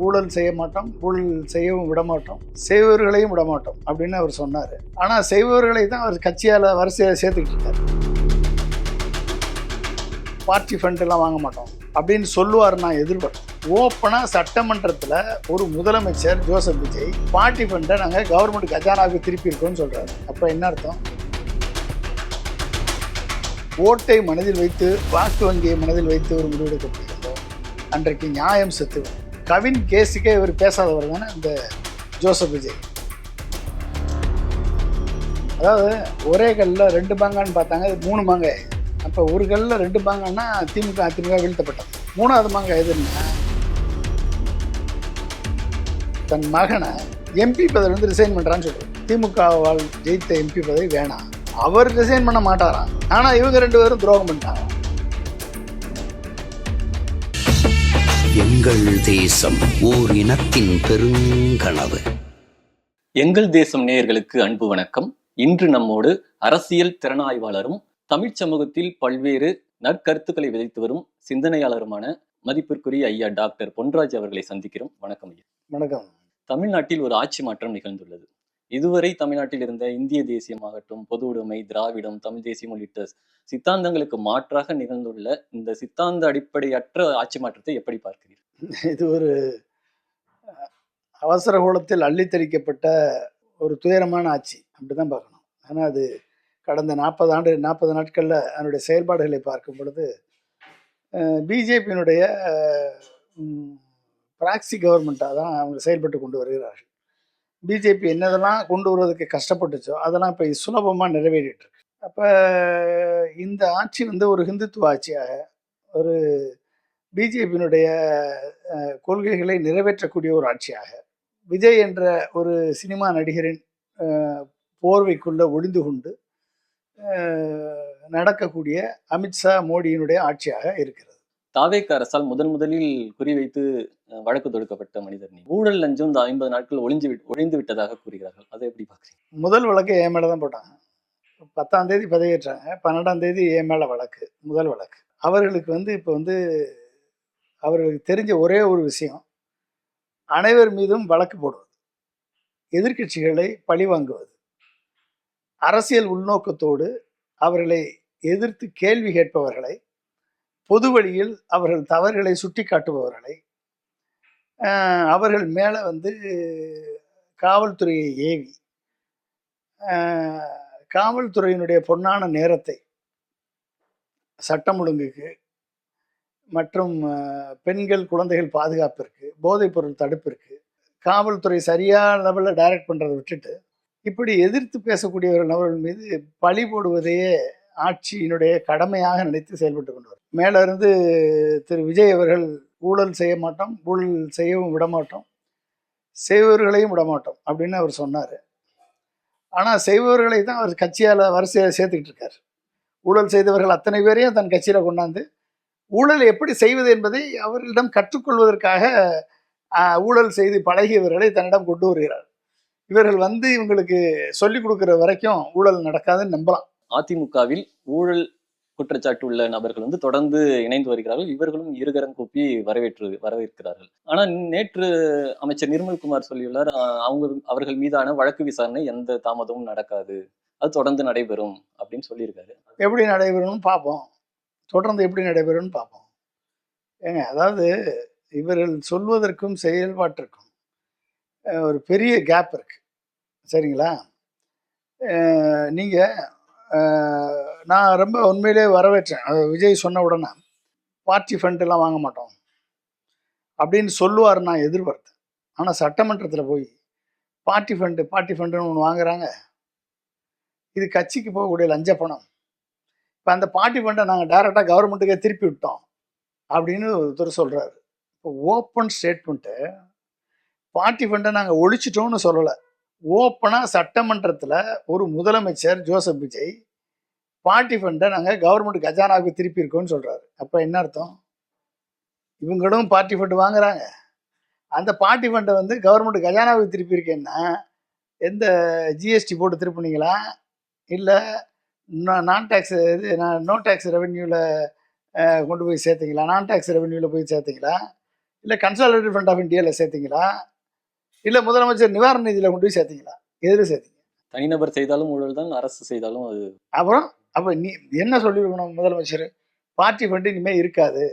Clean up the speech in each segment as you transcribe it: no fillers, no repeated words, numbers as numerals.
ஊழல் செய்ய மாட்டோம், ஊழல் செய்யவும் விட மாட்டோம், செய்பவர்களையும் விட மாட்டோம் அப்படின்னு அவர் சொன்னார். ஆனால் செய்பவர்களை தான் அவர் கட்சியால் வரிசையாக சேர்த்துக்கிட்டு இருக்கார். பார்ட்டி ஃபண்டெல்லாம் வாங்க மாட்டோம் அப்படின்னு சொல்லுவார். நான் எதிர்பார்த்தேன். ஓப்பனாக சட்டமன்றத்தில் ஒரு முதலமைச்சர் ஜோசப் விஜய் பார்ட்டி ஃபண்டை நாங்கள் கவர்மெண்ட் கஜானாவுக்கு திருப்பி இருக்கோம்னு சொல்கிறாரு. அப்போ என்ன அர்த்தம்? ஓட்டை மனதில் வைத்து, வாக்கு வங்கியை மனதில் வைத்து ஒரு முடிவெடுக்கப்பட்டிருந்தோம். அன்றைக்கு நியாயம் செத்து. கவின் கேஸுக்கே இவர் பேசாதவர் தானே இந்த ஜோசப் விஜய். அதாவது ஒரே கல்லில் ரெண்டு மாங்கான்னு பார்த்தாங்க, இது 3 மாங்காய். அப்போ ஒரு கல்லில் 2 மாங்கான்னா திமுக அதிமுக வீழ்த்தப்பட்டது. 3வது மாங்காய் எதுன்னா, தன் மகனை எம்பி பதவியிலிருந்து ரிசைன் பண்ணுறான்னு சொல்லுவார். திமுகவால் ஜெயித்த எம்பி பதவி வேணாம், அவர் ரிசைன் பண்ண மாட்டாராம். ஆனால் இவங்க 2 பேரும் துரோகம் பண்ணிட்டாங்க. எங்கள் தேசம் ஓர் இனத்தின் பெருங்கனவு. எங்கள் தேசம் நேயர்களுக்கு அன்பு வணக்கம். இன்று நம்மோடு அரசியல் திறனாய்வாளரும் தமிழ் சமூகத்தில் பல்வேறு நற்கருத்துக்களை விதைத்து வரும் சிந்தனையாளருமான மதிப்பிற்குரிய ஐயா டாக்டர் பொன்ராஜ் அவர்களை சந்திக்கிறோம். வணக்கம் ஐயா. வணக்கம். தமிழ்நாட்டில் ஒரு ஆட்சி மாற்றம் நிகழ்ந்துள்ளது. இதுவரை தமிழ்நாட்டில் இருந்த இந்திய தேசியமாகட்டும், பொது உடைமை, திராவிடம், தமிழ் தேசியம் உள்ளிட்ட சித்தாந்தங்களுக்கு மாற்றாக நிகழ்ந்துள்ள இந்த சித்தாந்த அடிப்படையற்ற ஆட்சி மாற்றத்தை எப்படி பார்க்கிறீர்கள்? இது ஒரு அவசர கோலத்தில் அள்ளித்தளிக்கப்பட்ட ஒரு துயரமான ஆட்சி அப்படிதான் பார்க்கணும். ஆனால் அது கடந்த 40 நாட்களில் அதனுடைய செயல்பாடுகளை பார்க்கும் பொழுது பிஜேபியினுடைய ப்ராக்சி கவர்மெண்ட்டாக தான் அவங்க செயல்பட்டு கொண்டு வருகிறார்கள். பிஜேபி என்னதெல்லாம் கொண்டு வருவதற்கு கஷ்டப்பட்டுச்சோ அதெல்லாம் இப்போ சுலபமாக நிறைவேறிட்டு இருக்கு. அப்போ இந்த ஆட்சி ஒரு ஹிந்துத்துவ ஆட்சியாக, ஒரு பிஜேபியினுடைய கொள்கைகளை நிறைவேற்றக்கூடிய ஒரு ஆட்சியாக, விஜய் என்ற ஒரு சினிமா நடிகரின் போர்வைக்குள்ள ஒளிந்து கொண்டு நடக்கக்கூடிய அமித்ஷா மோடியினுடைய ஆட்சியாக இருக்கிறது. தாவேக அரசால் முதலில் குறிவைத்து வழக்கு தொடுக்கப்பட்ட மனிதர் நீ. ஊழல் லஞ்சம் இந்த 50 நாட்கள் ஒழிந்து விட்டதாக கூறுகிறார்கள். அதை எப்படி பார்க்குறீங்க? முதல் வழக்கு என் மேலே தான் போட்டாங்க. 10ஆம் தேதி பதவியேற்றாங்க, 12ஆம் தேதி என் மேலே வழக்கு, முதல் வழக்கு. அவர்களுக்கு இப்போ அவர்களுக்கு தெரிஞ்ச ஒரே ஒரு விஷயம், அனைவர் மீதும் வழக்கு போடுவது, எதிர்க்கட்சிகளை பழி வாங்குவது, அரசியல் உள்நோக்கத்தோடு அவர்களை எதிர்த்து கேள்வி கேட்பவர்களை, பொது வழியில் அவர்கள் தவறுகளை சுட்டி காட்டுபவர்களை, அவர்கள் மேலே காவல்துறையை ஏவி காவல்துறையினுடைய பொன்னான நேரத்தை சட்டம் ஒழுங்குக்கு மற்றும் பெண்கள் குழந்தைகள் பாதுகாப்பிற்கு, போதைப்பொருள் தடுப்பிற்கு காவல்துறை சரியான லெவலில் டைரக்ட் பண்ணுறதை விட்டுட்டு இப்படி எதிர்த்து பேசக்கூடியவர்கள் நபர்கள் மீது பழி போடுவதையே ஆட்சியினுடைய கடமையாக நினைத்து செயல்பட்டு கொண்டு வரும். மேலே இருந்து திரு விஜய் அவர்கள் ஊழல் செய்ய மாட்டோம், ஊழல் செய்யவும் விட மாட்டோம், செய்பவர்களையும் விட மாட்டோம் அப்படின்னு அவர் சொன்னார். ஆனால் செய்பவர்களை தான் அவர் கட்சியால் வரிசையாக சேர்த்துக்கிட்டு இருக்கார். ஊழல் செய்தவர்கள் அத்தனை பேரையும் தன் கட்சியில் கொண்டாந்து ஊழல் எப்படி செய்வது என்பதை அவர்களிடம் கற்றுக்கொள்வதற்காக ஊழல் செய்து பழகியவர்களை தன்னிடம் கொண்டு வருகிறார். இவர்கள் இவங்களுக்கு சொல்லிக் கொடுக்குற வரைக்கும் ஊழல் நடக்காதுன்னு நம்பலாம். அதிமுகவில் ஊழல் குற்றச்சாட்டு உள்ள நபர்கள் தொடர்ந்து இணைந்து வருகிறார்கள். இவர்களும் இருகரம் கூப்பி வரவேற்கிறார்கள். ஆனால் நேற்று அமைச்சர் நிர்மல்குமார் சொல்லியுள்ளார், அவர்கள் மீதான வழக்கு விசாரணை எந்த தாமதமும் நடக்காது, அது தொடர்ந்து நடைபெறும் அப்படின்னு சொல்லியிருக்காரு. எப்படி நடைபெறும்னு பார்ப்போம், தொடர்ந்து எப்படி நடைபெறும்னு பார்ப்போம். ஏங்க, அதாவது இவர்கள் சொல்வதற்கும் செயல்பாட்டிற்கும் ஒரு பெரிய கேப் இருக்கு, சரிங்களா? நீங்கள் நான் ரொம்ப உண்மையிலே வரவேற்றேன். விஜய் சொன்ன உடனே பார்ட்டி ஃபண்டெல்லாம் வாங்க மாட்டோம் அப்படின்னு சொல்லுவார், நான் எதிர்பார்த்தேன். ஆனால் சட்டமன்றத்தில் போய் பார்ட்டி ஃபண்டுன்னு ஒன்று வாங்குறாங்க. இது கட்சிக்கு போகக்கூடிய லஞ்ச பணம். இப்போ அந்த பார்ட்டி ஃபண்டை நாங்கள் டைரெக்டாக கவர்மெண்ட்டுக்கே திருப்பி விட்டோம் அப்படின்னு ஒருத்தர் சொல்கிறாரு. இப்போ ஓப்பன் ஸ்டேட்மெண்ட்டு, பார்ட்டி ஃபண்டை நாங்கள் ஒழிச்சிட்டோம்னு சொல்லலை. ஓப்பனாக சட்டமன்றத்தில் ஒரு முதலமைச்சர் ஜோசப் விஜய் பார்ட்டி ஃபண்டை நாங்கள் கவர்மெண்ட் கஜானாவுக்கு திருப்பி இருக்கோம்னு சொல்கிறாரு. அப்போ என்ன அர்த்தம்? இவங்களும் பார்ட்டி ஃபண்டு வாங்குறாங்க, அந்த பார்ட்டி ஃபண்டை கவர்மெண்ட் கஜானாவுக்கு திருப்பி இருக்கேன்னா எந்த ஜிஎஸ்டி போட்டு திருப்பினீங்களா, இல்லை நான் டேக்ஸ் நோ டேக்ஸ் ரெவென்யூவில் கொண்டு போய் சேர்த்தீங்களா, நான் டேக்ஸ் ரெவென்யூவில் போய் சேர்த்தீங்களா, இல்லை கன்சாலிடேட்டட் ஃபண்ட் ஆஃப் இந்தியாவில் சேர்த்தீங்களா, இல்லை முதலமைச்சர் நிவாரண நிதியில் கொண்டு போய் சேர்த்தீங்களா? எதில் சேர்த்தீங்க? தனிநபர் செய்தாலும் ஊழல் தான், அரசு செய்தாலும் அது. அப்புறம் அப்போ நீ என்ன சொல்லியிருக்கணும் முதலமைச்சர்? பார்ட்டி ஃபண்டு இனிமேல் இருக்காது,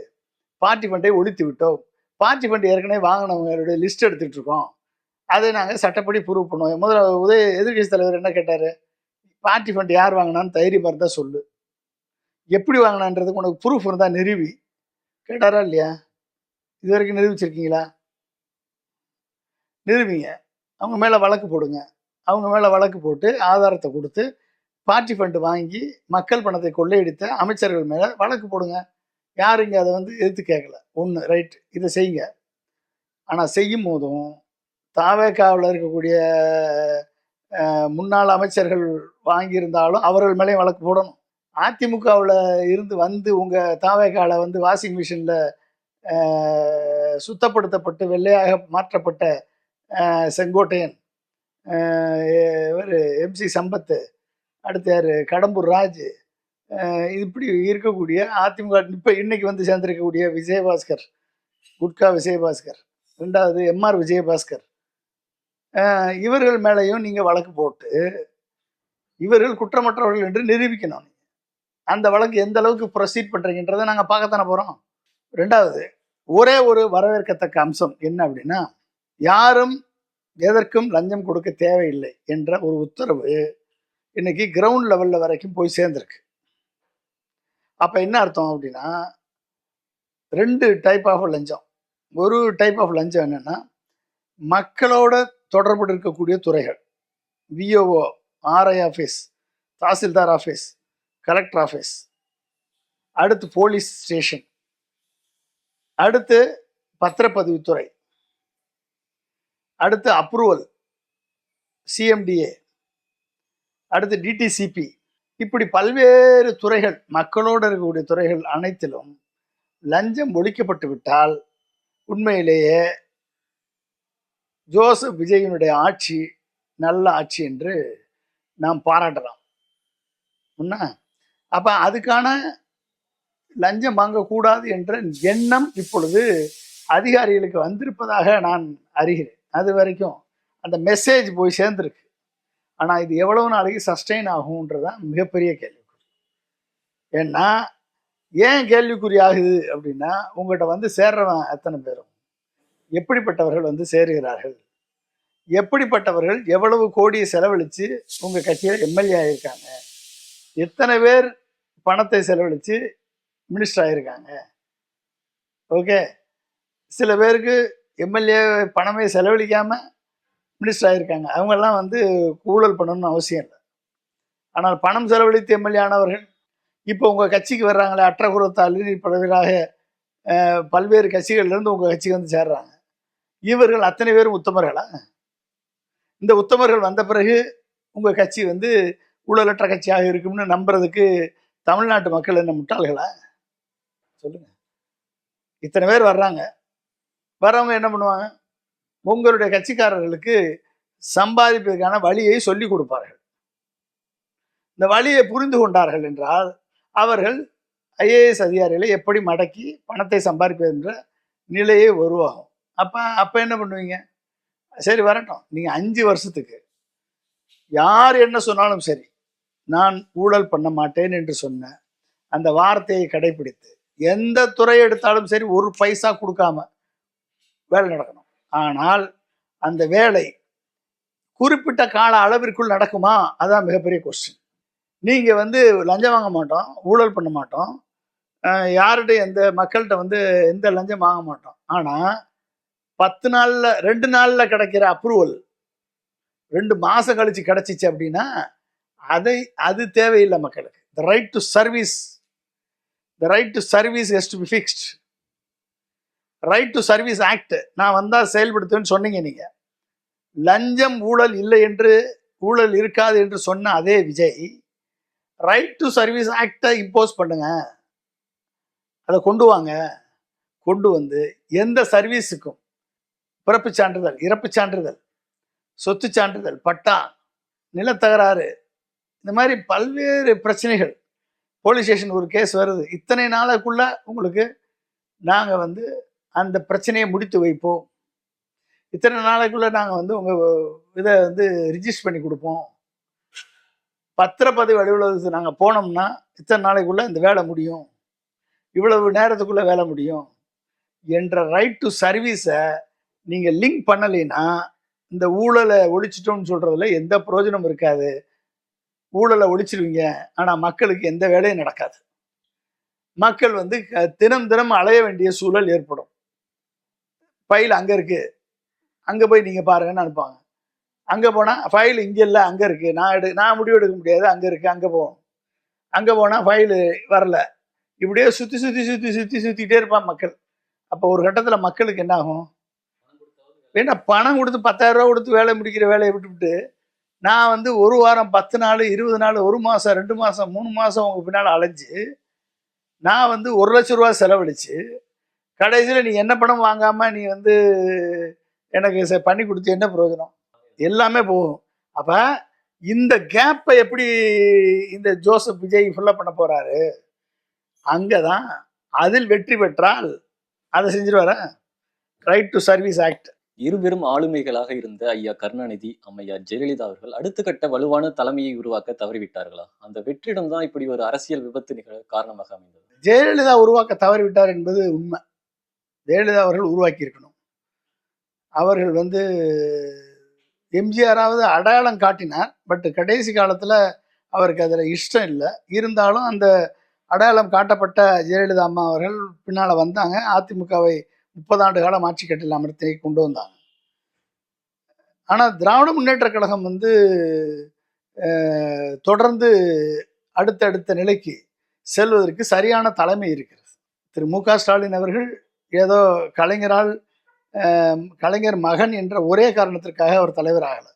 பார்ட்டி ஃபண்டை ஒழித்து விட்டோம், பார்ட்டி ஃபண்டு ஏற்கனவே வாங்கினவங்களுடைய லிஸ்ட் எடுத்துகிட்டு இருக்கோம், அதை நாங்கள் சட்டப்படி ப்ரூவ் பண்ணுவோம். எதிர்கட்சி தலைவர் என்ன கேட்டார்? பார்ட்டி ஃபண்ட் யார் வாங்கினான்னு தைரியமாக இருந்தால் சொல்லு, எப்படி வாங்கினான்றதுக்கு உனக்கு ப்ரூஃப் இருந்தால் நிறுவி கேட்டாரா இல்லையா? இது வரைக்கும் நிரூபிச்சிருக்கீங்களா? நிரூபிங்க. அவங்க மேலே வழக்கு போடுங்க. அவங்க மேலே வழக்கு போட்டு ஆதாரத்தை கொடுத்து பார்ட்டி ஃபண்டு வாங்கி மக்கள் பணத்தை கொள்ளையடித்த அமைச்சர்கள் மேலே வழக்கு போடுங்க. யாரும் இங்கே அதை எதிர்த்து கேட்கல. ஒன்று ரைட், இதை செய்யுங்க. ஆனால் செய்யும் போதும் தாவேகாவில் இருக்கக்கூடிய முன்னாள் அமைச்சர்கள் வாங்கியிருந்தாலும் அவர்கள் மேலேயும் வழக்கு போடணும். அதிமுகவில் இருந்து உங்கள் தாவேகாவில் வாஷிங் மிஷினில் சுத்தப்படுத்தப்பட்டு வெள்ளையாக மாற்றப்பட்ட செங்கோட்டையன், இவர் MC சம்பத்து, அடுத்து யார் கடம்பூர் ராஜ், இப்படி இருக்கக்கூடிய அதிமுக இப்போ இன்னைக்கு சேர்ந்திருக்கக்கூடிய விஜயபாஸ்கர், குட்கா விஜயபாஸ்கர், ரெண்டாவது MR விஜயபாஸ்கர், இவர்கள் மேலேயும் நீங்கள் வழக்கு போட்டு இவர்கள் குற்றமற்றவர்கள் என்று நிரூபிக்கணும். அந்த வழக்கு எந்த அளவுக்கு ப்ரொசீட் பண்ணுறீங்கன்றதை நாங்கள் பார்க்கத்தானே போகிறோம். ரெண்டாவது, ஒரே ஒரு வரவேற்கத்தக்க அம்சம் என்ன அப்படின்னா, யாரும் எதற்கும் லஞ்சம் கொடுக்க தேவையில்லை என்ற ஒரு உத்தரவு இன்னைக்கு கிரவுண்ட் லெவலில் வரைக்கும் போய் சேர்ந்துருக்கு. அப்போ என்ன அர்த்தம் அப்படின்னா, 2 டைப் ஆஃப் லஞ்சம். ஒரு டைப் ஆஃப் லஞ்சம் என்னென்னா, மக்களோட தொடர்பு இருக்கக்கூடிய துறைகள், VOO, RI office, tahsildar office, collector office, அடுத்து போலீஸ் ஸ்டேஷன், அடுத்து பத்திரப்பதிவுத்துறை, அடுத்து அப்ரூவல் CMDA, அடுத்து DTCP, இப்படி பல்வேறு துறைகள், மக்களோடு இருக்கக்கூடிய துறைகள் அனைத்திலும் லஞ்சம் ஒழிக்கப்பட்டு விட்டால் உண்மையிலேயே ஜோசப் விஜயனுடைய ஆட்சி நல்ல ஆட்சி என்று நாம் பாராட்டலாம். அப்போ அதுக்கான லஞ்சம் வாங்கக்கூடாது என்ற எண்ணம் இப்பொழுது அதிகாரிகளுக்கு வந்திருப்பதாக நான் அறிகிறேன். அது வரைக்கும் அந்த மெசேஜ் போய் சேர்ந்துருக்கு. ஆனால் இது எவ்வளவு நாளைக்கு சஸ்டெயின் ஆகும்ன்றதான் மிகப்பெரிய கேள்விக்குறி. ஏன்னா ஏன் கேள்விக்குறி ஆகுது அப்படின்னா, உங்கள்கிட்ட சேர்றவன் எத்தனை பேரும் எப்படிப்பட்டவர்கள் சேருகிறார்கள், எப்படிப்பட்டவர்கள் எவ்வளவு கோடியை செலவழித்து உங்கள் கட்சியில் MLA ஆகியிருக்காங்க, எத்தனை பேர் பணத்தை செலவழித்து மினிஸ்டர் ஆகியிருக்காங்க. ஓகே, சில பேருக்கு MLA பணமே செலவழிக்காமல் மினிஸ்டர் ஆகியிருக்காங்க. அவங்கெல்லாம் ஊழல் பண்ணணும்னு அவசியம் இல்லை. ஆனால் பணம் செலவழித்து MLA ஆனவர்கள் இப்போ உங்கள் கட்சிக்கு வர்றாங்களே, அற்றகுறத்தால் பலவராக பல்வேறு கட்சிகள்லேருந்து உங்கள் கட்சிக்கு சேர்றாங்க. இவர்கள் அத்தனை பேரும் உத்தமர்களா? இந்த உத்தமர்கள் வந்த பிறகு உங்கள் கட்சி ஊழலற்ற கட்சியாக இருக்கும்னு நம்புறதுக்கு தமிழ்நாட்டு மக்கள் என்ன முட்டாள்களா? சொல்லுங்க. இத்தனை பேர் வர்றாங்க, வர்றவங்க என்ன பண்ணுவாங்க? உங்களுடைய கட்சிக்காரர்களுக்கு சம்பாதிப்பதற்கான வழியை சொல்லி கொடுப்பார்கள். இந்த வழியை புரிந்து கொண்டார்கள் என்றால் அவர்கள் IAS அதிகாரிகளை எப்படி மடக்கி பணத்தை சம்பாதிப்பது என்ற நிலையே உருவாகும். அப்போ என்ன பண்ணுவீங்க? சரி வரட்டும், நீங்கள் 5 வருஷத்துக்கு யார் என்ன சொன்னாலும் சரி, நான் ஊழல் பண்ண மாட்டேன் என்று சொன்ன அந்த வார்த்தையை கடைபிடித்து எந்த துறை எடுத்தாலும் சரி ஒரு பைசா கொடுக்காம வேலை நடக்கணும். ஆனால் அந்த வேலை குறிப்பிட்ட கால அளவிற்குள் நடக்குமா? அதான் மிகப்பெரிய கொஸ்டின். நீங்கள் லஞ்சம் வாங்க மாட்டோம், ஊழல் பண்ண மாட்டோம், யார்கிட்ட எந்த மக்கள்கிட்ட எந்த லஞ்சம் வாங்க மாட்டோம். ஆனால் 10 நாளில் 2 நாளில் கிடைக்கிற அப்ரூவல் 2 மாதம் கழிச்சு கிடைச்சிச்சு அப்படின்னா அது தேவையில்லை மக்களுக்கு. The right to service has to be fixed. Right to service act நான் வந்தால் செயல்படுத்துவேன்னு சொன்னீங்க. நீங்கள் லஞ்சம் ஊழல் இல்லை என்று, ஊழல் இருக்காது என்று சொன்ன அதே விஜய் ரைட் டு சர்வீஸ் ஆக்டை இம்போஸ் பண்ணுங்க, அதை கொண்டு வாங்க. கொண்டு எந்த சர்வீஸுக்கும் பிறப்பு சான்றிதழ், இறப்பு சான்றிதழ், சொத்து சான்றிதழ், பட்டா, நிலத்தகராறு, இந்த மாதிரி பல்வேறு பிரச்சனைகள், போலீஸ் ஸ்டேஷன் ஒரு கேஸ் வருது, இத்தனை நாளுக்குள்ள உங்களுக்கு நாங்கள் அந்த பிரச்சனையை முடித்து வைப்போம், இத்தனை நாளைக்குள்ள நாங்கள் வந்து உங்கள் இதை வந்து ரிஜிஸ்டர் பண்ணி கொடுப்போம், பத்திரப்பதிவு அலுவலகத்துக்கு நாங்கள் போனோம்னா இத்தனை நாளைக்குள்ள இந்த வேலை முடியும், இவ்வளவு நேரத்துக்குள்ள வேலை முடியும் என்ற ரைட் டு சர்வீஸை நீங்கள் லிங்க் பண்ணலைன்னா இந்த ஊழலை ஒழிச்சிட்டோம்னு சொல்றதுல எந்த பிரயோஜனம் இருக்காது. ஊழலை ஒழிச்சிருவீங்க, ஆனால் மக்களுக்கு எந்த வேலையும் நடக்காது. மக்கள் வந்து தினம் தினம் அலைய வேண்டிய சூழல் ஏற்படும். ஃபைல் அங்கே இருக்கு, அங்கே போய் நீங்கள் பாருங்கன்னு அனுப்பாங்க. அங்கே போனால் ஃபைல் இங்கே இல்லை, அங்கே இருக்கு, நான் முடிவு எடுக்க முடியாது, அங்கே இருக்கு, அங்கே போகணும். அங்கே போனால் ஃபைலு வரல. இப்படியே சுற்றிக்கிட்டே இருப்பான் மக்கள். அப்போ ஒரு கட்டத்தில் மக்களுக்கு என்ன ஆகும்? ஏன்னா பணம் கொடுத்து 10,000 ரூபா கொடுத்து வேலை முடிக்கிற வேலையை விட்டுவிட்டு நான் வந்து 1 வாரம் 10 நாள் 20 நாள் 1 மாதம் 2 மாதம் 3 மாதம் உங்க பின்னால் அலைஞ்சு நான் வந்து 1 லட்சம் ரூபா செலவழிச்சு கடைசியில் நீ என்ன பணம் வாங்காம நீ வந்து எனக்கு பண்ணி கொடுத்து என்ன பிரயோஜனம்? எல்லாமே போகும். அப்ப இந்த கேப்பை எப்படி இந்த ஜோசப் விஜய் ஃபுல்லப் பண்ண போறாரு? அங்கதான் அதில் வெற்றி பெற்றால் அதை செஞ்சிருவார. Right to service act. இருபெரும் ஆளுமைகளாக இருந்த ஐயா கருணாநிதி, அம்மையார் ஜெயலலிதா அவர்கள் அடுத்த கட்ட வலுவான தலைமையை உருவாக்க தவறிவிட்டார்களா? அந்த வெற்றிடம் தான் இப்படி ஒரு அரசியல் விபத்து நிகழ காரணமாக அமைந்தது. ஜெயலலிதா உருவாக்க தவறிவிட்டார் என்பது உண்மை. ஜெயலலிதா அவர்கள் உருவாக்கி இருக்கணும். அவர்கள் வந்து எம்ஜிஆராவது அடையாளம் காட்டினார். பட் கடைசி காலத்தில் அவருக்கு அதில் இஷ்டம் இல்லை. இருந்தாலும் அந்த அடையாளம் காட்டப்பட்ட ஜெயலலிதா அம்மா அவர்கள் பின்னால் வந்தாங்க. அதிமுகவை 30 ஆண்டு காலம் ஆட்சி கட்டில் அமர்த்தி கொண்டு வந்தாங்க. ஆனால் திராவிட முன்னேற்ற கழகம் வந்து தொடர்ந்து அடுத்தடுத்த நிலைக்கு செல்வதற்கு சரியான தலைமை இருக்கிறது. திரு மு.க. ஸ்டாலின் அவர்கள் ஏதோ கலைஞர் மகன் என்ற ஒரே காரணத்திற்காக அவர் தலைவர் ஆகலை.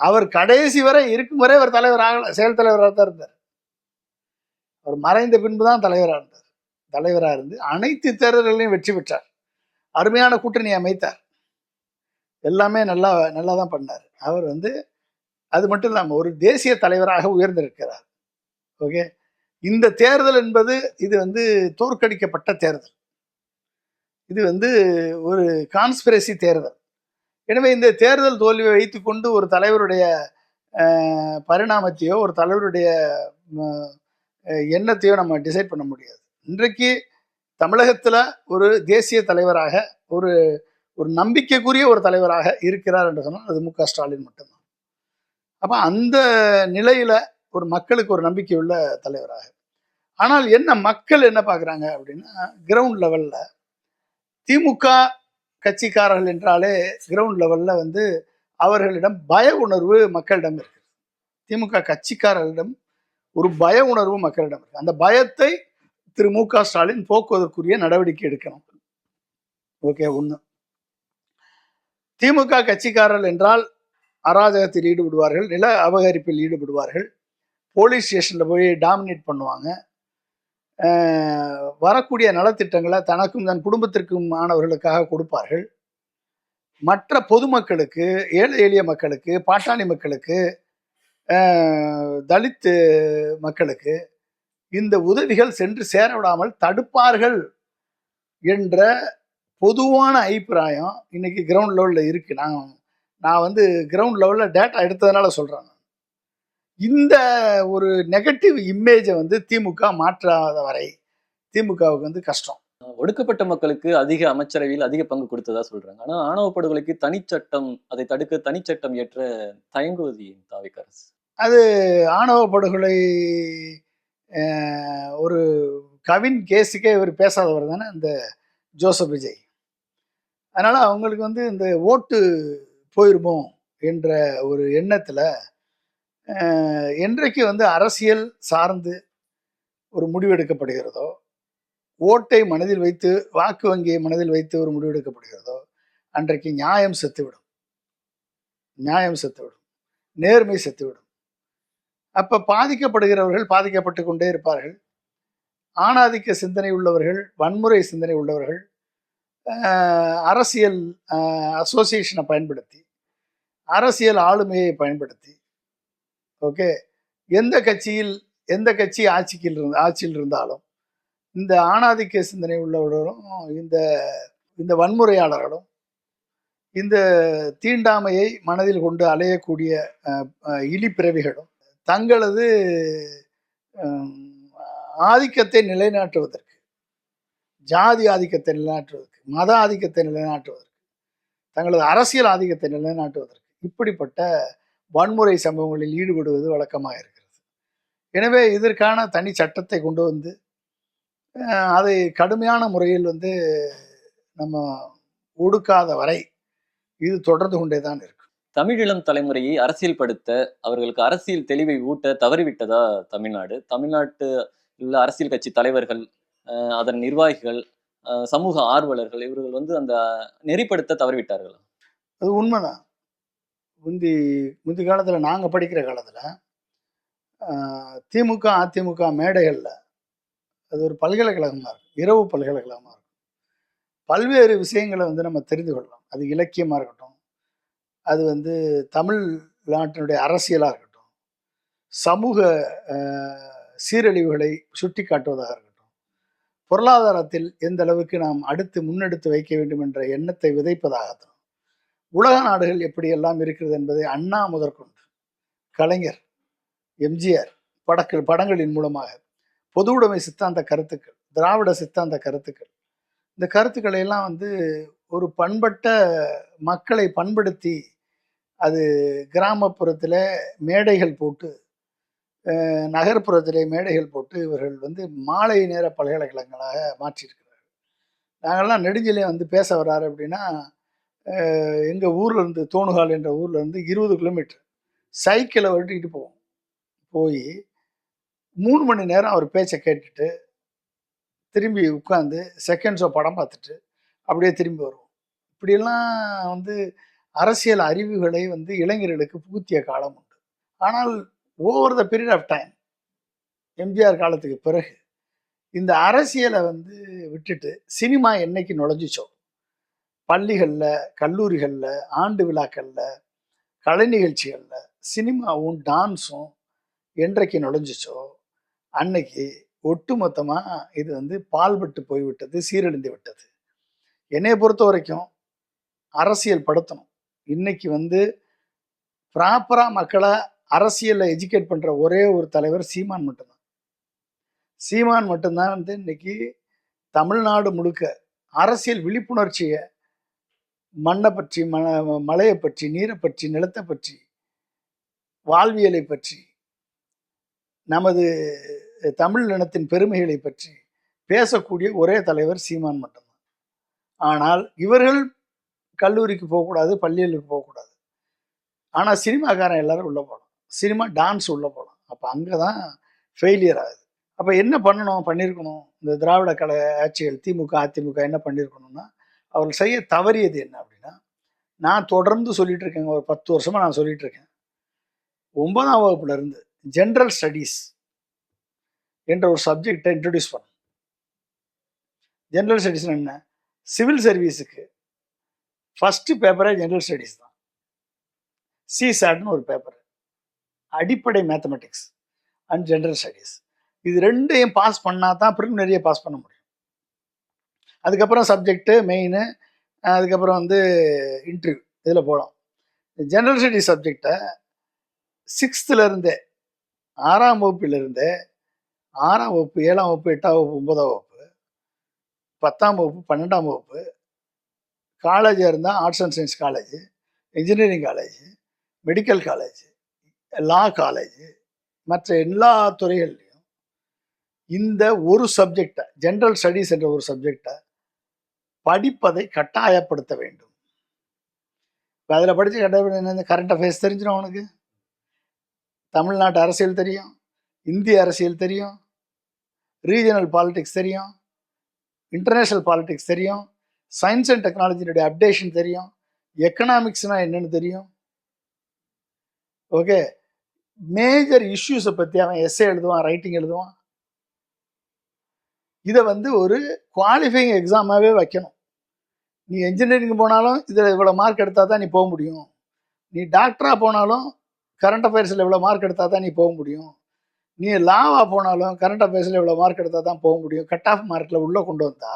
அவர் கடைசி வரை இருக்கும் வரை அவர் தலைவர் ஆகலை, செயல் தலைவராக தான் இருந்தார். அவர் மறைந்த பின்பு தான் தலைவராக இருந்தார். தலைவராக இருந்து அனைத்து தேர்தல்களையும் வெற்றி பெற்றார். அருமையான கூட்டணி அமைத்தார். எல்லாமே நல்லா தான் பண்ணார். அவர் வந்து அது மட்டும் இல்லாமல் ஒரு தேசிய தலைவராக உயர்ந்திருக்கிறார். ஓகே, இந்த தேர்தல் என்பது இது வந்து தோற்கடிக்கப்பட்ட தேர்தல். இது வந்து ஒரு கான்ஸ்பிரசி தேர்தல். எனவே இந்த தேர்தல் தோல்வியை வைத்துக்கொண்டு ஒரு தலைவருடைய பரிணாமத்தையோ ஒரு தலைவருடைய எண்ணத்தையோ நம்ம டிசைட் பண்ண முடியாது. இன்றைக்கு தமிழகத்தில் ஒரு தேசிய தலைவராக ஒரு நம்பிக்கைக்குரிய ஒரு தலைவராக இருக்கிறார் என்று சொன்னால் அது மு.க. ஸ்டாலின் மட்டும்தான். அப்போ அந்த நிலையில ஒரு மக்களுக்கு ஒரு நம்பிக்கை உள்ள தலைவராக. ஆனால் என்ன மக்கள் என்ன பார்க்குறாங்க அப்படின்னா, கிரவுண்ட் லெவலில் திமுக கட்சிக்காரர்கள் என்றாலே கிரவுண்ட் லெவலில் வந்து அவர்களிடம் பய உணர்வு மக்களிடம் இருக்கு. திமுக கட்சிக்காரர்களிடம் ஒரு பய உணர்வு மக்களிடம் இருக்கு. அந்த பயத்தை திரு மு.க. ஸ்டாலின் போக்குவதற்குரிய நடவடிக்கை எடுக்கணும். ஓகே, ஒண்ணு. திமுக கட்சிக்காரர்கள் என்றால் அராஜகத்தில் ஈடுபடுவார்கள், நில அபகரிப்பில் ஈடுபடுவார்கள், போலீஸ் ஸ்டேஷன்ல போய் டாமினேட் பண்ணுவாங்க, வரக்கூடிய நலத்திட்டங்களை தனக்கும் தன் குடும்பத்திற்கும் மாணவர்களுக்காக கொடுப்பார்கள். மற்ற பொதுமக்களுக்கு, ஏழை எளிய மக்களுக்கு, பாட்டாளி மக்களுக்கு, தலித்து மக்களுக்கு இந்த உதவிகள் சென்று சேர விடாமல் தடுப்பார்கள் என்ற பொதுவான அபிப்பிராயம் இன்னைக்கு கிரவுண்ட் லெவலில் இருக்கு. நான் வந்து கிரவுண்ட் லெவலில் டேட்டா எடுத்ததுனால சொல்றேன். இந்த ஒரு நெகட்டிவ் இமேஜை வந்து திமுக மாற்றாத வரை திமுகவுக்கு வந்து கஷ்டம். ஒடுக்கப்பட்ட மக்களுக்கு அதிக அமைச்சரவையில் அதிக பங்கு கொடுத்ததா சொல்றாங்க. ஆனா ஆணவ படுகொலைக்கு தனிச்சட்டம், அதை தடுக்க தனிச்சட்டம் ஏற்ற தயங்குவது தாவேக்கா அரசு. அது ஆணவ படுகொலை ஒரு கவின் கேஸுக்கே இவர் பேசாதவர் தானே இந்த ஜோசப் விஜய். அதனால அவங்களுக்கு வந்து இந்த ஓட்டு போயிருமோ என்ற ஒரு எண்ணத்துல என்றைக்கு வந்து அரசியல் சார்ந்து ஒரு முடிவெடுக்கப்படுகிறதோ, ஓட்டை மனதில் வைத்து வாக்கு வங்கியை மனதில் வைத்து ஒரு முடிவெடுக்கப்படுகிறதோ, அன்றைக்கு நியாயம் செத்துவிடும், நேர்மை செத்துவிடும். அப்ப பாதிக்கப்படுகிறவர்கள் பாதிக்கப்பட்டு கொண்டே இருப்பார்கள். ஆணாதிக்க சிந்தனை உள்ளவர்கள், வன்முறை சிந்தனை உள்ளவர்கள் அரசியல் அசோசியேஷனை பயன்படுத்தி, அரசியல் ஆளுமையை பயன்படுத்தி, ஓகே, எந்த கட்சி ஆட்சியில் இருந்தாலும் இந்த ஆணாதிக்க சிந்தனை உள்ளவர்களும் இந்த இந்த வன்முறையாளர்களும் இந்த தீண்டாமையை மனதில் கொண்டு அலையக்கூடிய இழிப்பிறவிகளும் தங்களது ஆதிக்கத்தை நிலைநாட்டுவதற்கு, ஜாதி ஆதிக்கத்தை நிலைநாட்டுவதற்கு, மத ஆதிக்கத்தை நிலைநாட்டுவதற்கு, தங்களது அரசியல் ஆதிக்கத்தை நிலைநாட்டுவதற்கு இப்படிப்பட்ட வன்முறை சம்பவங்களில் ஈடுபடுவது வழக்கமாக இருக்கிறது. எனவே இதற்கான தனி சட்டத்தை கொண்டு வந்து அதை கடுமையான முறையில் வந்து நம்ம ஒடுக்காத வரை இது தொடர்ந்து கொண்டே தான் இருக்கு. தமிழிளம் தலைமுறையை அரசியல் படுத்த, அவர்களுக்கு அரசியல் தெளிவை ஊட்ட தவறிவிட்டதா தமிழ்நாடு? தமிழ்நாட்டு உள்ள அரசியல் கட்சி தலைவர்கள், அதன் நிர்வாகிகள், சமூக ஆர்வலர்கள் இவர்கள் வந்து அந்த நெறிப்படுத்த தவறிவிட்டார்கள். அது உண்மைதான். முந்தி காலத்தில் நாங்கள் படிக்கிற காலத்தில் திமுக அதிமுக மேடைகளில் அது ஒரு பல்கலைக்கழகமாக இருக்கும், இரவு பல்கலைக்கழகமாக இருக்கும். பல்வேறு விஷயங்களை வந்து நம்ம தெரிந்து கொள்ளலாம். அது இலக்கியமாக இருக்கட்டும், அது வந்து தமிழ் நாட்டினுடைய அரசியலாக இருக்கட்டும், சமூக சீரழிவுகளை சுட்டி காட்டுவதாக இருக்கட்டும், பொருளாதாரத்தில் எந்த அளவுக்கு நாம் முன்னெடுத்து வைக்க வேண்டும் என்ற எண்ணத்தை விதைப்பதாகட்டும், உலக நாடுகள் எப்படியெல்லாம் இருக்கிறது என்பதை அண்ணா முதற்கொண்டு கலைஞர், எம்ஜிஆர் படங்களின் மூலமாக பொது உடைமை சித்தாந்த கருத்துக்கள், திராவிட சித்தாந்த கருத்துக்கள், இந்த கருத்துக்களை எல்லாம் வந்து ஒரு பண்பட்ட மக்களை பண்படுத்தி அது கிராமப்புறத்தில் மேடைகள் போட்டு, நகர்ப்புறத்திலே மேடைகள் போட்டு இவர்கள் வந்து மாலை நேர பல்கலைக்கழகங்களாக மாற்றியிருக்கிறார்கள். நாங்கள்லாம் நெடுஞ்சிலே வந்து பேச வர்றாரு அப்படின்னா, எங்கள் ஊரில் இருந்து தோணுகால் என்ற ஊரில் இருந்து 20 கிலோமீட்டர் சைக்கிளை ஓட்டிகிட்டு போவோம். போய் 3 மணி நேரம் அவர் பேச்சை கேட்டுட்டு திரும்பி உட்காந்து செகண்ட் ஷோ படம் பார்த்துட்டு அப்படியே திரும்பி வருவோம். இப்படியெல்லாம் வந்து அரசியல் அறிவுகளை வந்து இளைஞர்களுக்கு புகுத்திய காலம் உண்டு. ஆனால் over the period of time, MGR காலத்துக்கு பிறகு இந்த அரசியலை வந்து விட்டுட்டு சினிமா என்னைக்கு நுழைஞ்சிச்சோ, பள்ளிகளில், கல்லூரிகளில், ஆண்டு விழாக்களில், கலை நிகழ்ச்சிகளில் சினிமாவும் டான்ஸும் என்றைக்கு நுழைஞ்சிச்சோ அன்னைக்கு ஒட்டுமொத்தமாக இது வந்து பால்பட்டு போய்விட்டது, சீரழிந்து விட்டது. என்னையை பொறுத்த வரைக்கும் அரசியல் படுத்தணும். இன்னைக்கு வந்து ப்ராப்பராக மக்களை அரசியலில் எஜுகேட் பண்ணுற ஒரே ஒரு தலைவர் சீமான் மட்டும்தான். சீமான் மட்டும்தான் வந்து இன்னைக்கு தமிழ்நாடு முழுக்க அரசியல் விழிப்புணர்ச்சியை மண்ணை பற்றி, மலையை பற்றி, நீரை பற்றி, நிலத்தை பற்றி, வாழ்வியலை பற்றி, நமது தமிழ் இனத்தின் பெருமைகளை பற்றி பேசக்கூடிய ஒரே தலைவர் சீமான் மட்டும்தான். ஆனால் இவர்கள் கல்லூரிக்கு போகக்கூடாது, பள்ளிகளுக்கு போகக்கூடாது. ஆனால் சினிமாக்காரன் எல்லாரும் உள்ளே போகலாம், சினிமா டான்ஸ் உள்ளே போகலாம். அப்போ அங்கே தான் ஃபெயிலியர் ஆகுது. அப்போ என்ன பண்ணியிருக்கணும் இந்த திராவிட கலை ஆட்சிகள் திமுக அதிமுக என்ன பண்ணியிருக்கணும்னா, அவர்கள் செய்ய தவறியது என்ன அப்படின்னா, நான் தொடர்ந்து சொல்லிட்டு இருக்கேங்க, ஒரு 10 வருஷமாக நான் சொல்லிட்டு இருக்கேன். 9ஆம் வகுப்புல இருந்து ஜென்ரல் ஸ்டடீஸ் என்ற ஒரு சப்ஜெக்டை இன்ட்ரடியூஸ் பண்ணணும். ஜென்ரல் ஸ்டடீஸ் என்ன, சிவில் சர்வீஸுக்கு ஃபர்ஸ்ட் பேப்பரே ஜென்ரல் ஸ்டடீஸ் தான். சிசாட்னு ஒரு பேப்பர், அடிப்படை மேத்தமெட்டிக்ஸ் அண்ட் ஜென்ரல் ஸ்டடீஸ். இது ரெண்டையும் பாஸ் பண்ணால் தான் ப்ரிலிமினரியை பாஸ் பண்ண முடியும். அதுக்கப்புறம் சப்ஜெக்டு மெயின், அதுக்கப்புறம் வந்து இன்டர்வியூ, இதில் போகலாம். ஜென்ரல் ஸ்டடீஸ் சப்ஜெக்டை 6th இருந்தே 6ஆம் வகுப்பிலிருந்தே 6ஆம் வகுப்பு 7ஆம் வகுப்பு 8ஆம் வகுப்பு 9ஆம் வகுப்பு 10ஆம் வகுப்பு 12ஆம் வகுப்பு, காலேஜாக இருந்தால் arts and science college, engineering college, medical college, law college, மற்ற எல்லா துறைகள்லையும் இந்த ஒரு சப்ஜெக்டை, ஜென்ரல் ஸ்டடீஸ் என்ற ஒரு சப்ஜெக்டை படிப்பதை கட்டாயப்படுத்த வேண்டும். இப்போ அதில் படித்து கட்டாயப்படுத்த கரண்ட் அஃபேர்ஸ் தெரிஞ்சிடும், அவனுக்கு தமிழ்நாட்டு அரசியல் தெரியும், இந்திய அரசியல் தெரியும், ரீஜனல் பாலிடிக்ஸ் தெரியும், இன்டர்நேஷ்னல் பாலிடிக்ஸ் தெரியும், சயின்ஸ் அண்ட் டெக்னாலஜினுடைய அப்டேஷன் தெரியும், எக்கனாமிக்ஸ்னால் என்னென்னு தெரியும். ஓகே, மேஜர் இஷ்யூஸை பற்றி அவன் எஸ்ஏ எழுதுவான், ரைட்டிங் எழுதுவான். இதை வந்து ஒரு குவாலிஃபைங் எக்ஸாமாகவே வைக்கணும். நீ என்ஜினியரிங் போனாலும் இதில் இவ்வளோ மார்க் எடுத்தால் தான் நீ போக முடியும். நீ டாக்டராக போனாலும் கரண்ட் அஃபேர்ஸில் இவ்வளோ மார்க் எடுத்தால் தான் நீ போக முடியும். நீ லாவா போனாலும் கரண்ட் அஃபேர்ஸில் இவ்வளோ மார்க் எடுத்தால் தான் போக முடியும். கட் ஆஃப் மார்க்கில் உள்ளே கொண்டு வந்தா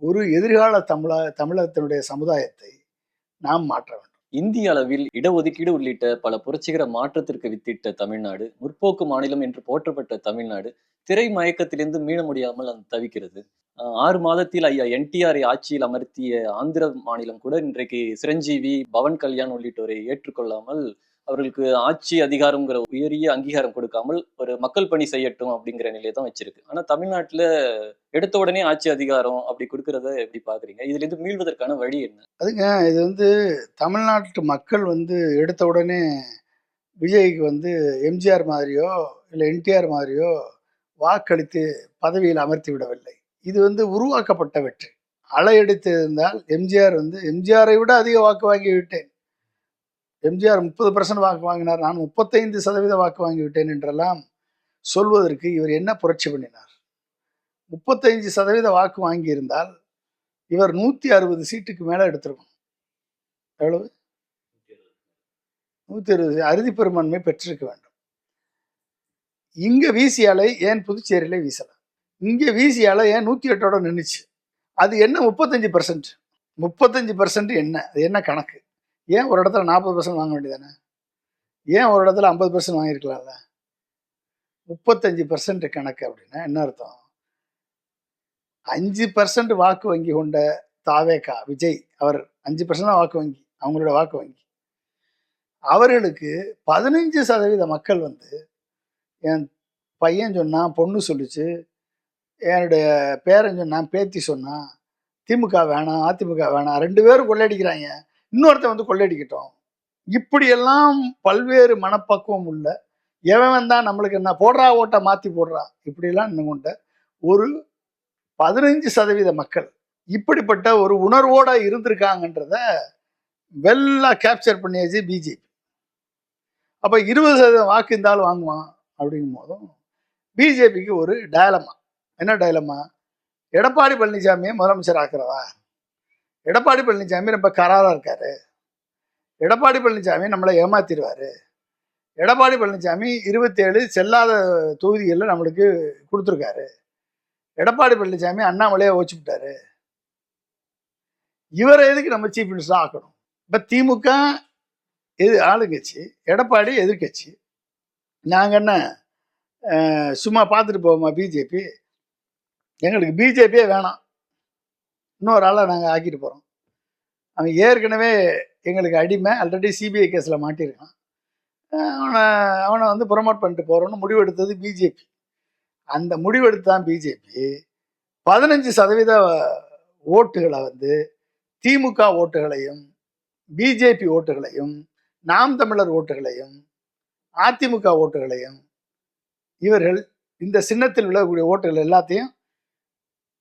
ஒரு எதிர்கால தமிழகத்தினுடைய சமுதாயத்தை நாம் மாற்ற வேண்டும். இந்திய அளவில் இடஒதுக்கீடு உள்ளிட்ட பல புரட்சிகர மாற்றத்திற்கு வித்திட்ட தமிழ்நாடு, முற்போக்கு மாநிலம் என்று போற்றப்பட்ட தமிழ்நாடு திரை மயக்கத்திலிருந்து மீள முடியாமல் தவிக்கிறது. 6 மாதத்தில் ஐயா என்டிஆரை ஆட்சியில் அமர்த்திய ஆந்திர மாநிலம் கூட இன்றைக்கு சிரஞ்சீவி, பவன் கல்யாண் உள்ளிட்டோரை ஏற்றுக்கொள்ளாமல், அவர்களுக்கு ஆட்சி அதிகாரம்ங்கிற உயரிய அங்கீகாரம் கொடுக்காமல் ஒரு மக்கள் பணி செய்யட்டும் அப்படிங்கிற நிலையை தான் வச்சிருக்கு. ஆனா தமிழ்நாட்டுல எடுத்த உடனே ஆட்சி அதிகாரம் அப்படி கொடுக்கறத எப்படி பாக்குறீங்க? இதுல இருந்து மீள்வதற்கான வழி என்ன? அதுங்க இது தமிழ்நாட்டு மக்கள் எடுத்த உடனே விஜய்க்கு எம்ஜிஆர் மாதிரியோ இல்லை என்டிஆர் மாதிரியோ வாக்களித்து பதவியில் அமர்த்தி விடவில்லை. இது உருவாக்கப்பட்ட வெற்றி. அலையடித்து இருந்தால் எம்ஜிஆரை விட அதிக வாக்கு வாங்கி விட்டேன், எம்ஜிஆர் 30% வாக்கு வாங்கினார், நான் 35% வாக்கு வாங்கி விட்டேன் என்றெல்லாம் சொல்வதற்கு இவர் என்ன புரட்சி பண்ணினார்? 35% வாக்கு வாங்கி இருந்தால் இவர் 160 சீட்டுக்கு மேல எடுத்திருக்கணும். எவ்வளவு? 120 அறுதி பெரும்பான்மை பெற்றிருக்க வேண்டும். இங்க வீசிய அலை ஏன் புதுச்சேரியில வீசல? இங்க வீசிய அலை ஏன் 108ஓட நின்றுச்சு? அது என்ன 35%? 35% என்ன? அது என்ன கணக்கு? ஏன் ஒரு இடத்துல 40% வாங்க வேண்டியதானே? ஏன் ஒரு இடத்துல 50% வாங்கியிருக்கலாம்ல? 35% கணக்கு அப்படின்னா என்ன அர்த்தம்? 5% வாக்கு வங்கி கொண்ட தாவேகா விஜய், அவர் 5% தான் வாக்கு வங்கி, அவங்களோட வாக்கு வங்கி. அவர்களுக்கு 15% மக்கள் என் பையன் சொன்னான், பொண்ணு சொல்லிச்சு, என்னுடைய பேரன் சொன்னான், பேத்தி சொன்னான், திமுக வேணாம் அதிமுக வேணாம், 2 பேரும் கொள்ளையடிக்கிறாங்க, இன்னொருத்தன் கொள்ளையடிக்கட்டும். இப்படியெல்லாம் பல்வேறு மனப்பக்குவம் உள்ள எவன் தான் நம்மளுக்கு என்ன போடுறா ஓட்டை மாற்றி போடுறா இப்படிலாம் இன்னும் கொண்ட ஒரு 15% மக்கள் இப்படிப்பட்ட ஒரு உணர்வோட இருந்திருக்காங்கன்றத வெல்லா கேப்சர் பண்ணியாச்சு பிஜேபி. அப்போ 20% வாக்கு இருந்தாலும் வாங்குவான் அப்படிங்கும் போதும் பிஜேபிக்கு ஒரு டயலமா. என்ன டயலமா? எடப்பாடி பழனிசாமியை முதலமைச்சர் ஆக்குறதா? எடப்பாடி பழனிசாமி ரொம்ப கராரா இருக்காரு, எடப்பாடி பழனிசாமி நம்மளை ஏமாத்திடுவாரு, எடப்பாடி பழனிசாமி 27 செல்லாத தொகுதிகளில் நம்மளுக்கு கொடுத்துருக்காரு, எடப்பாடி பழனிசாமி அண்ணாமலையை ஓச்சுட்டாரு, இவரை எதுக்கு நம்ம சீஃப் மினிஸ்டர் ஆக்கணும்? இப்போ திமுக ஆளுங்கட்சி, எடப்பாடி எதிர்கட்சி, நாங்கள் என்ன சும்மா பார்த்துட்டு போவோமா? பிஜேபி எங்களுக்கு பிஜேபியே வேணாம், இன்னொரு ஆளை நாங்கள் ஆக்கிட்டு போகிறோம். அவன் ஏற்கனவே எங்களுக்கு அடிமை, ஆல்ரெடி சிபிஐ கேஸில் மாட்டியிருக்கான், அவனை ப்ரொமோட் பண்ணிட்டு போகிறோன்னு முடிவெடுத்தது பிஜேபி. அந்த முடிவெடுத்தான் பிஜேபி 15% ஓட்டுகளை திமுக ஓட்டுகளையும் பிஜேபி ஓட்டுகளையும் நாம் தமிழர் ஓட்டுகளையும் அதிமுக ஓட்டுகளையும் இவர்கள் இந்த சின்னத்தில் விழக்கூடிய ஓட்டுகள் எல்லாத்தையும்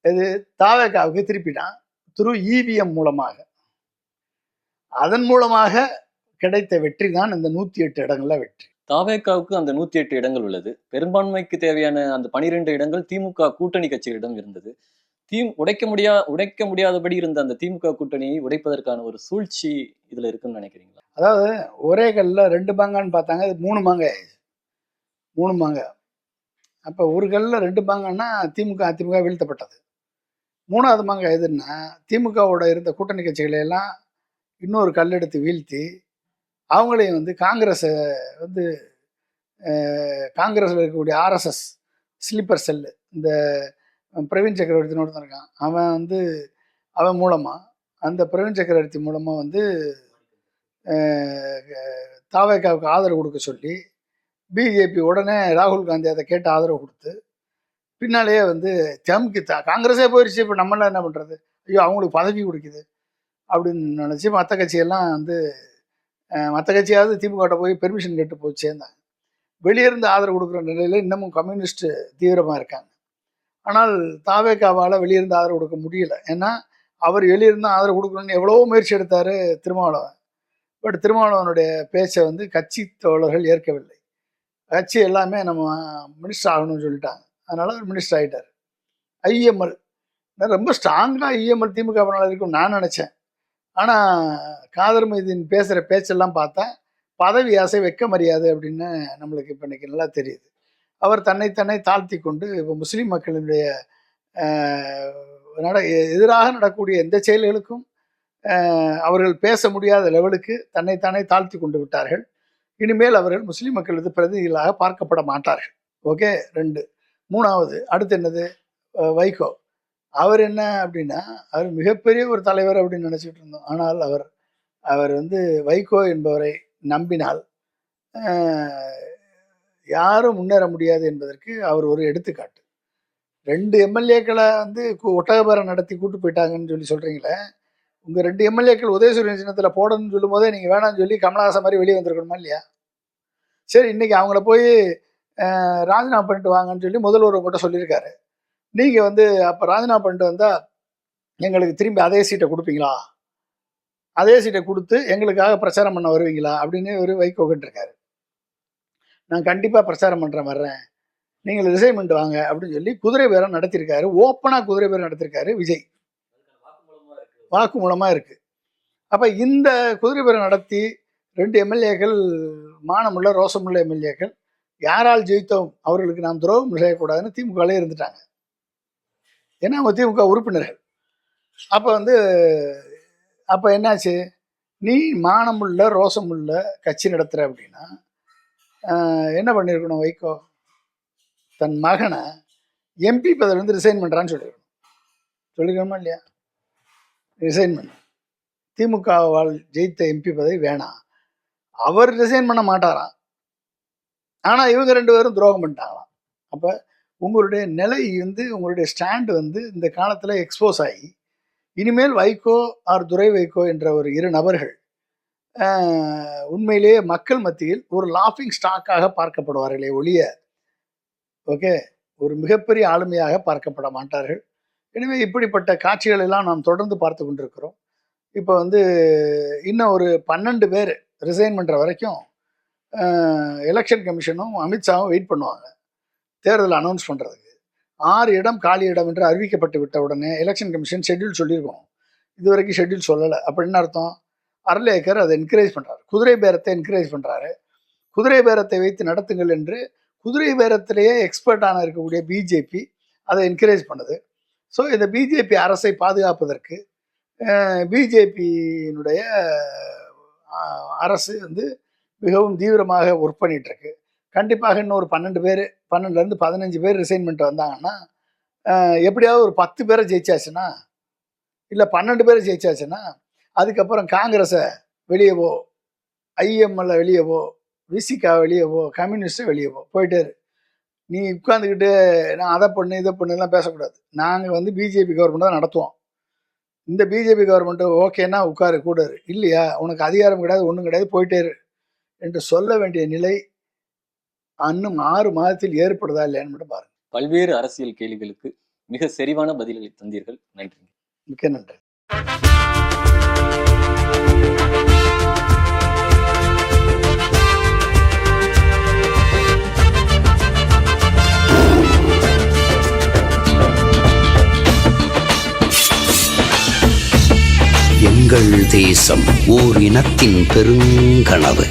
இது தாவேகாவுக்கு திருப்பிட்டான் த்ரூ இவிஎம் மூலமாக. அதன் மூலமாக கிடைத்த வெற்றி தான் இந்த 108 இடங்கள்ல வெற்றி. தாவேகாவுக்கு அந்த 108 இடங்கள் உள்ளது. பெரும்பான்மைக்கு தேவையான அந்த 12 இடங்கள் திமுக கூட்டணி கட்சிகளிடம் இருந்தது. உடைக்க முடியாதபடி இருந்த அந்த திமுக கூட்டணியை உடைப்பதற்கான ஒரு சூழ்ச்சி இதுல இருக்குன்னு நினைக்கிறீங்களா? அதாவது ஒரே கல்ல 2 மாங்கான்னு பார்த்தாங்க, அது 3 மாங்காய், 3 மாங்காய். அப்போ ஒரு கல்ல 2 மாங்கான்னா திமுக அதிமுக வீழ்த்தப்பட்டது. 3வது மாங்காய் எதுன்னா திமுகவோட இருந்த கூட்டணி கட்சிகளை எல்லாம் இன்னொரு கல் எடுத்து வீழ்த்தி அவங்களையும் காங்கிரஸை காங்கிரஸில் இருக்கக்கூடிய ஆர்எஸ்எஸ் ஸ்லீப்பர் செல்லு, இந்த பிரவீன் சக்கரவர்த்தின்னு ஒருத்தன் இருக்கான், அவன் மூலமாக, அந்த பிரவீன் சக்கரவர்த்தி மூலமாக தாவேகாவுக்கு ஆதரவு கொடுக்க சொல்லி பிஜேபி உடனே ராகுல் காந்தி அதை கேட்டு ஆதரவு கொடுத்து பின்னாலேயே காங்கிரஸே போயிடுச்சு, இப்போ நம்மளாம் என்ன பண்ணுறது, ஐயோ அவங்களுக்கு பதவி கொடுக்குது அப்படின்னு நினச்சி மற்ற கட்சியெல்லாம் மற்ற கட்சியாவது திமுக போய் பெர்மிஷன் கேட்டு போய் சேர்ந்தாங்க. வெளியிருந்து ஆதரவு கொடுக்குற நிலையில் இன்னமும் கம்யூனிஸ்ட் தீவிரமாக இருக்காங்க. ஆனால் தாவேகாவால் வெளியிருந்து ஆதரவு கொடுக்க முடியல. ஏன்னா அவர் வெளியிருந்து ஆதரவு கொடுக்கணும்னு எவ்வளவோ முயற்சி எடுத்தார் திருமாவளவன். பட் திருமாவளவனுடைய பேச்சை கட்சி தோழர்கள் ஏற்கவில்லை. கட்சி எல்லாமே நம்ம மினிஸ்டர் ஆகணும்னு சொல்லிட்டாங்க. அதனால அவர் மினிஸ்டர் ஆகிட்டார். ஐஎம்எல் ரொம்ப ஸ்ட்ராங்காக ஐஎம்எல் திமுக இருக்குன்னு நான் நினச்சேன். ஆனால் காதர் மைதீன் பேசுகிற பேச்செல்லாம் பார்த்தா பதவி ஆசை, வெட்க மரியாதை அப்படின்னு நம்மளுக்கு இப்போ இன்னைக்கு நல்லா தெரியுது. அவர் தன்னை தாழ்த்தி கொண்டு இப்போ முஸ்லீம் மக்களினுடைய எதிராக நடக்கக்கூடிய எந்த செயல்களுக்கும் அவர்கள் பேச முடியாத லெவலுக்கு தன்னைத்தானே தாழ்த்தி கொண்டு விட்டார்கள். இனிமேல் அவர்கள் முஸ்லீம் மக்களது பிரதிநிதிகளாக பார்க்கப்பட மாட்டார்கள். ஓகே, 2. 3வது அடுத்து என்னது, வைகோ. அவர் என்ன அப்படின்னா, அவர் மிகப்பெரிய ஒரு தலைவர் அப்படின்னு நினச்சிக்கிட்டு இருந்தோம். ஆனால் அவர் வந்து வைகோ என்பவரை நம்பினால் யாரும் முன்னேற முடியாது என்பதற்கு அவர் ஒரு எடுத்துக்காட்டு. 2 எம்எல்ஏக்களை வந்து ஒட்டகபேரம் நடத்தி கூட்டு போயிட்டாங்கன்னு சொல்கிறீங்களே, உங்கள் 2 எம்எல்ஏக்கள் உதயசூரியன் சின்னத்தில் போடணும்னு சொல்லும் போதே நீங்கள் வேணாம்னு சொல்லி கமலஹாசன் மாதிரி வெளியே வந்திருக்கணுமா இல்லையா? சரி, இன்னைக்கு அவங்கள போய் ராஜினாமா பண்ணிட்டு வாங்கன்னு சொல்லி முதல்வர் உங்கள்கிட்ட சொல்லியிருக்காரு. நீங்கள் வந்து அப்போ ராஜினாமா பண்ணிட்டு வந்தால் எங்களுக்கு திரும்பி அதே சீட்டை கொடுப்பீங்களா, அதே சீட்டை கொடுத்து எங்களுக்காக பிரச்சாரம் பண்ண வருவீங்களா அப்படின்னு ஒரு வைகோ கேட்டிருக்காரு. நான் கண்டிப்பாக பிரச்சாரம் பண்ணுறேன், வர்றேன், நீங்கள் ரிசைன் பண்ணிட்டு வாங்க அப்படின்னு சொல்லி குதிரை பேரம் நடத்தியிருக்காரு. ஓப்பனாக குதிரை பேரம் நடத்தியிருக்காரு விஜய், வாக்கு மூலமாக இருக்குது. அப்போ இந்த குதிரை பேரம் நடத்தி 2 எம்எல்ஏக்கள், மானமுள்ள ரோசமுள்ள எம்எல்ஏக்கள், யாரால் ஜெயித்தோம் அவர்களுக்கு நாம் துரோகம் செய்யக்கூடாதுன்னு திமுகலே இருந்துட்டாங்க. ஏன்னா அவங்க திமுக உறுப்பினர்கள். அப்போ என்னாச்சு, நீ மானமுள்ள ரோசமுள்ள கட்சி நடத்துகிற அப்படின்னா என்ன பண்ணியிருக்கணும், வைகோ தன் மகனை எம்பி பதவியிலேருந்து ரிசைன் பண்ணுறான்னு சொல்லியிருக்கணுமா இல்லையா? ரிசைன் பண்ண, திமுகவால் ஜெயித்த எம்பி பதவி வேணாம், அவர் ரிசைன் பண்ண மாட்டாராம். ஆனால் இவங்க 2 பேரும் துரோகம் பண்ணிட்டாங்களாம். அப்போ உங்களுடைய நிலை வந்து, உங்களுடைய ஸ்டாண்டு வந்து இந்த காலத்தில் எக்ஸ்போஸ் ஆகி இனிமேல் வைகோ ஆர் துரை வைகோ என்ற ஒரு 2 நபர்கள் உண்மையிலேயே மக்கள் மத்தியில் ஒரு லாஃபிங் ஸ்டாக்காக பார்க்கப்படுவார்களே ஒழிய, ஓகே, ஒரு மிகப்பெரிய ஆளுமையாக பார்க்கப்பட மாட்டார்கள். எனவே இப்படிப்பட்ட காட்சிகள் எல்லாம் நாம் தொடர்ந்து பார்த்து கொண்டிருக்கிறோம். இப்போ வந்து இன்னும் ஒரு 12 பேர் ரிசைன் பண்ணுற வரைக்கும் எலெக்ஷன் கமிஷனும் அமித்ஷாவும் வெயிட் பண்ணுவாங்க தேர்தல் அனௌன்ஸ் பண்ணுறதுக்கு. 6 இடம் காலி இடம் என்று அறிவிக்கப்பட்டு விட்ட உடனே எலெக்ஷன் கமிஷன் ஷெட்யூல் சொல்லியிருக்கோம். இது வரைக்கும் ஷெட்யூல் சொல்லலை. அப்போ என்ன அர்த்தம், அர்லேக்கர் அதை என்கரேஜ் பண்ணுறாரு, குதிரை பேரத்தை என்கரேஜ் பண்ணுறாரு. குதிரை பேரத்தை வைத்து நடத்துங்கள் என்று குதிரை பேரத்திலேயே எக்ஸ்பர்ட்டான இருக்கக்கூடிய பிஜேபி அதை என்கரேஜ் பண்ணுது. ஸோ இந்த பிஜேபி அரசை பாதுகாப்பதற்கு பிஜேபியினுடைய அரசு வந்து மிகவும் தீவிரமாக ஒர்க் பண்ணிகிட்ருக்கு. கண்டிப்பாக இன்னும் ஒரு 12லேருந்து 15 பேர் ரிசைன் பண்ணிட்டு வந்தாங்கன்னா, எப்படியாவது ஒரு 10 பேரை ஜெயிச்சாச்சுன்னா, இல்லை 12 பேரை ஜெயிச்சாச்சுன்னா, அதுக்கப்புறம் காங்கிரஸை வெளியவோ, ஐஎம்எல்ல வெளியவோ, விசிகா வெளியவோ, கம்யூனிஸ்ட்டை வெளியவோ போயிட்டே இரு. நீ உட்காந்துக்கிட்டு நான் அதை பண்ணு இதை பண்ணுலாம் பேசக்கூடாது. நாங்கள் வந்து பிஜேபி கவர்மெண்ட் தான் நடத்துவோம். இந்த பிஜேபி கவர்மெண்ட்டு ஓகேன்னா உட்காரு, கூட இரு, இல்லையா உனக்கு அதிகாரம் கிடையாது, ஒன்றும் கிடையாது, போயிட்டே இரு என்று சொல்ல வேண்டிய நிலை இன்னும் 6 மாதத்தில் ஏற்படுதா இல்லையான்னு மட்டும் பாருங்க. பல்வேறு அரசியல் கேள்விகளுக்கு மிக செறிவான பதில்களை தந்தீர்கள். நன்றி. மிக்க நன்றி. எங்கள் தேசம் ஓர் இனத்தின் பெருங்கனவு.